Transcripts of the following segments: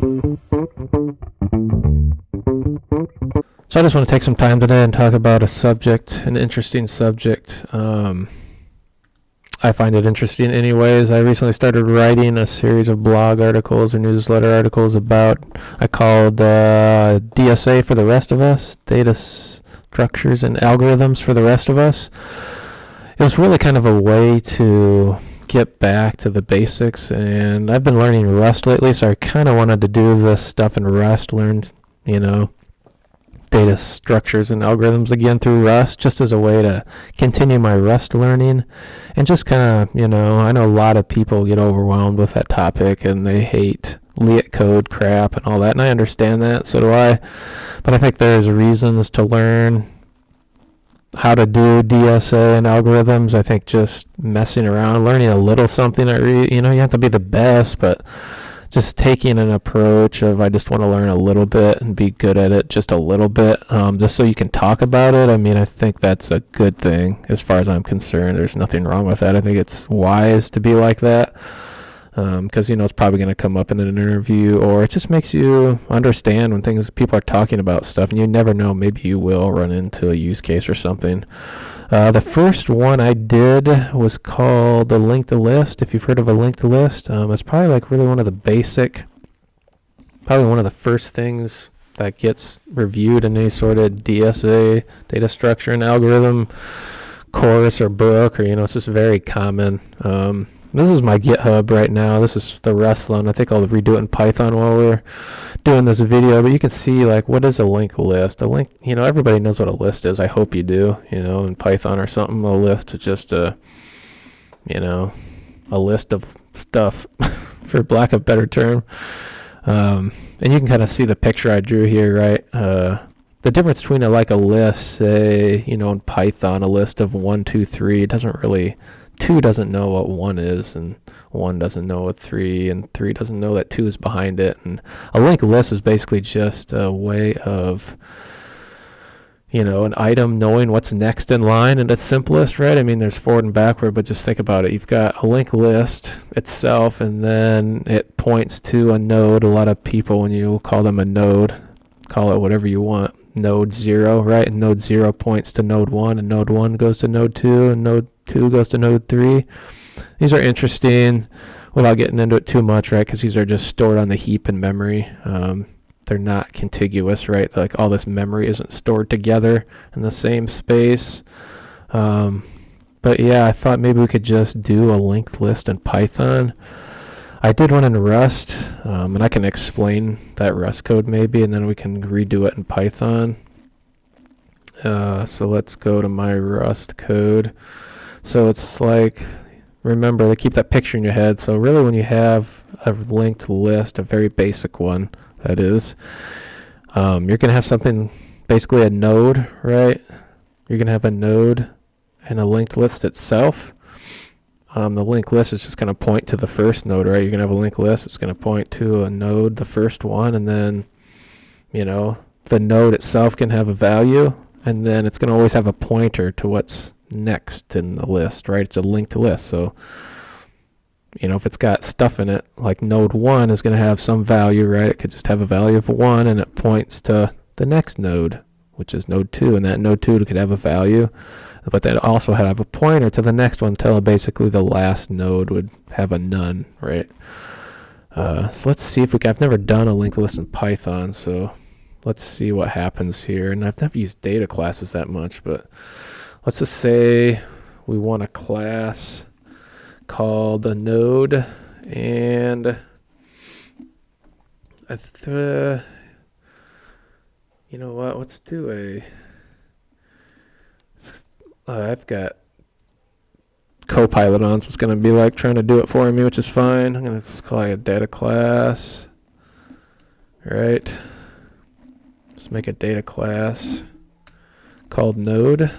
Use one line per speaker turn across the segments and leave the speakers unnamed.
So I just want to take some time today and talk about a subject, an interesting subject. I find it interesting anyways. I recently started writing a series of blog articles or newsletter articles about, I called DSA for the rest of us, data structures and algorithms for the rest of us. It was really kind of a way to get back to the basics, and I've been learning Rust lately, so I kind of wanted to do this stuff in Rust, learn, data structures and algorithms again through Rust, just as a way to continue my Rust learning. And just kind of, I know a lot of people get overwhelmed with that topic and they hate LeetCode crap and all that, and I understand that, so do I. But I think there's reasons to learn how to do DSA and algorithms. I think just messing around, learning a little something, you have to be the best, but just taking an approach of I just want to learn a little bit and be good at it just a little bit, just so you can talk about it. I mean, I think that's a good thing as far as I'm concerned. There's nothing wrong with that. I think it's wise to be like that, because it's probably going to come up in an interview, or it just makes you understand when people are talking about stuff, and you never know, maybe you will run into a use case or something. The first one I did was called a linked list. If you've heard of a linked list, it's probably like really one of the probably one of the first things that gets reviewed in any sort of DSA, data structure and algorithm course or book, or it's just very common. This is my GitHub right now. This is the Rust one. I think I'll redo it in Python while we're doing this video, but you can see what is a linked list. A link, everybody knows what a list is. I hope you do, in Python or something. A list is just a list of stuff, for lack of a better term. And you can kind of see the picture I drew here, right? The difference between a list, say, in Python, a list of 1, 2, 3, it doesn't really... 2 doesn't know what 1 is, and 1 doesn't know what 3, and 3 doesn't know that 2 is behind it. And a linked list is basically just a way of, an item knowing what's next in line in its simplest, right? I mean, there's forward and backward, but just think about it. You've got a linked list itself, and then it points to a node. A lot of people, when you call them a node, call it whatever you want. Node 0, right? And node 0 points to node 1, and node 1 goes to node 2, and node 2 goes to node 3. These are interesting without getting into it too much, right? Because these are just stored on the heap in memory. They're not contiguous, right? Like all this memory isn't stored together in the same space. But yeah, I thought maybe we could just do a linked list in Python. I did one in Rust, and I can explain that Rust code maybe, and then we can redo it in Python. So let's go to my Rust code. So it's remember to keep that picture in your head. So really when you have a linked list, a very basic one, that is, you're going to have something, basically a node, right? You're going to have a node and a linked list itself. The linked list is just going to point to the first node, right? You're going to have a linked list. It's going to point to a node, the first one, and then, the node itself can have a value, and then it's going to always have a pointer to what's next in the list, right? It's a linked list. So, if it's got stuff in it, like node 1 is going to have some value, right? It could just have a value of 1, and it points to the next node, which is node 2, and that node 2 could have a value, but that also have a pointer to the next one until basically the last node would have a none, right? So let's see if I've never done a linked list in Python, so let's see what happens here. And I've never used data classes that much, but let's just say we want a class called a node, and you know what, let's do I've got Copilot on, so it's going to be trying to do it for me, which is fine. I'm going to just call it a data class. All right. Let's make a data class called node.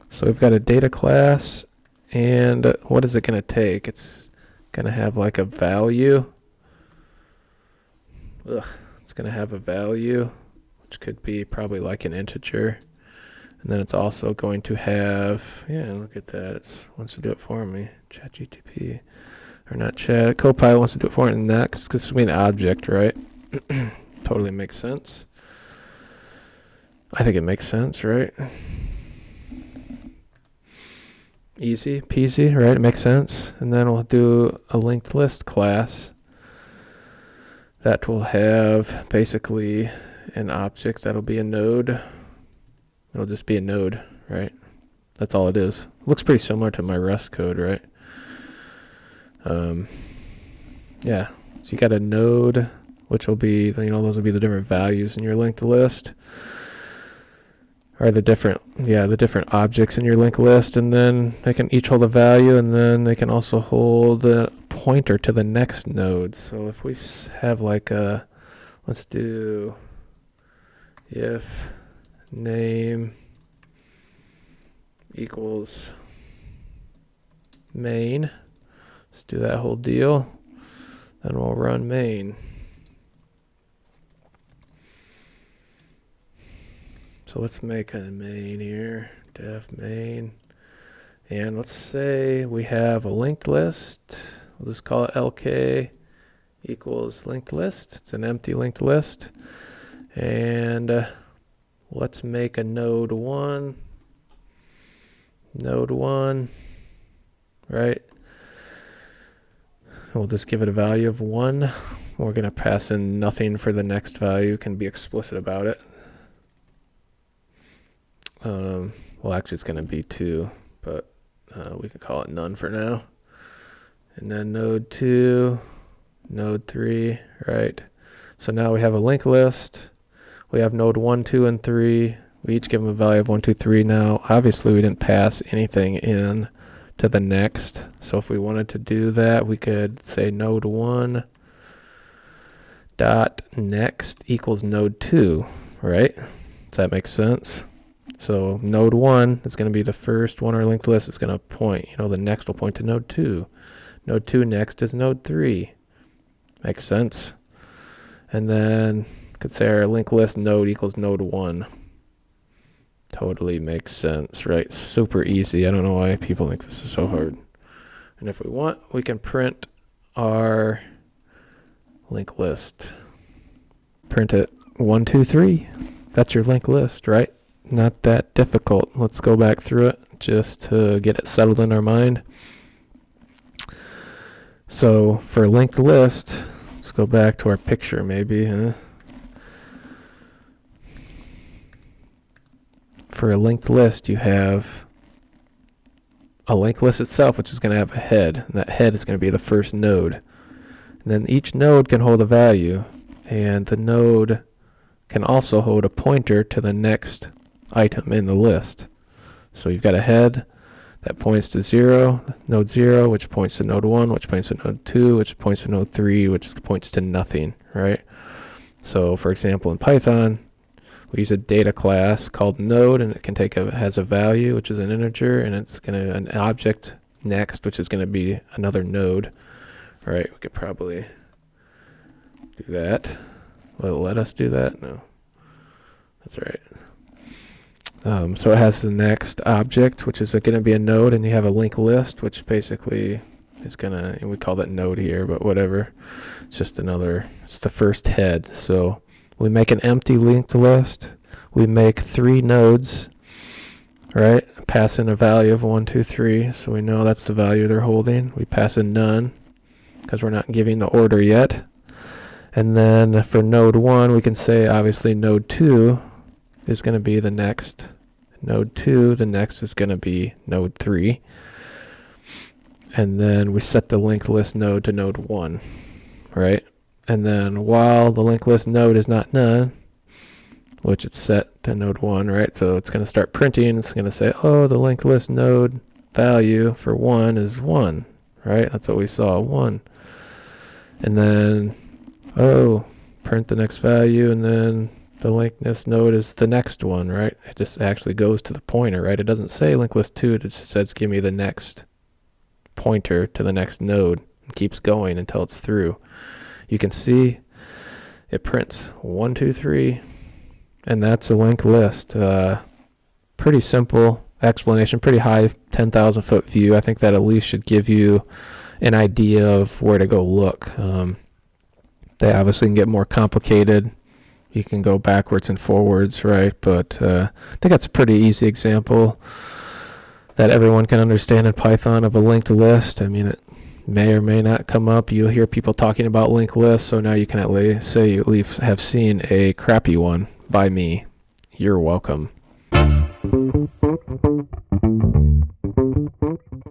So we've got a data class, and what is it going to take? It's going to have a value. It's going to have a value, which could be probably an integer. And then it's also going to have, yeah, look at that. It wants to do it for me. ChatGTP, or not Chat. Copilot wants to do it for me next. This will be an object, right? Totally makes sense. I think it makes sense, right? Easy peasy, right? It makes sense. And then we'll do a linked list class that will have basically an object that'll be a node. It'll just be a node, right? That's all it is. Looks pretty similar to my Rust code, right? Yeah. So you got a node, which will be, those will be the different values in your linked list. Or the different objects in your linked list, and then they can each hold a value, and then they can also hold a pointer to the next node. So if we have like let's do if name equals main, let's do that whole deal, then we'll run main. So let's make a main here, def main, and let's say we have a linked list. We'll just call it LK equals linked list. It's an empty linked list. And let's make a node 1, right? We'll just give it a value of 1. We're going to pass in nothing for the next value, can be explicit about it. Well, actually, it's going to be 2, but we can call it none for now. And then node 2, node 3, right? So now we have a linked list. We have node 1, 2, and 3. We each give them a value of 1, 2, 3. Now, obviously, we didn't pass anything in to the next. So if we wanted to do that, we could say node 1 dot next equals node 2, right? Does that make sense? So node 1 is going to be the first one on our linked list. It's going to point, the next will point to node 2. Node 2 next is node 3. Makes sense. And then could say our linked list node equals node 1. Totally makes sense, right? Super easy. I don't know why people think this is so hard. And if we want, we can print our linked list. Print it 1, 2, 3. That's your linked list, right? Not that difficult. Let's go back through it just to get it settled in our mind. So for a linked list, let's go back to our picture maybe. For a linked list, you have a linked list itself, which is going to have a head. And that head is going to be the first node. And then each node can hold a value. And the node can also hold a pointer to the next item in the list. So you've got a head that points to 0, node 0, which points to node 1, which points to node 2, which points to node 3, which points to nothing, right? So for example, in Python, we use a data class called node, and it can has a value, which is an integer, and it's an object next, which is going to be another node, right? We could probably do that. Will it let us do that? No. That's right. So it has the next object, which is going to be a node, and you have a linked list, which basically is and we call that node here, but whatever. It's just it's the first head. So we make an empty linked list. We make 3 nodes, right? Pass in a value of 1, 2, 3. So we know that's the value they're holding. We pass in none because we're not giving the order yet. And then for node 1, we can say obviously node 2 is going to be the next. Node 2, the next is going to be node 3. And then we set the linked list node to node 1, right? And then while the linked list node is not none, which it's set to node 1, right? So it's going to start printing. It's going to say, oh, the linked list node value for 1 is 1, right? That's what we saw, 1. And then, print the next value, and then the linked list node is the next one, right? It just actually goes to the pointer, right? It doesn't say linked list 2, it just says give me the next pointer to the next node. It keeps going until it's through. You can see it prints 1, 2, 3, and that's a linked list. pretty simple explanation, pretty high 10,000 foot view. I think that at least should give you an idea of where to go look. They obviously can get more complicated. You can go backwards and forwards, right? But I think that's a pretty easy example that everyone can understand in Python of a linked list. I mean, it may or may not come up. You'll hear people talking about linked lists, so now you can at least say you at least have seen a crappy one by me. You're welcome.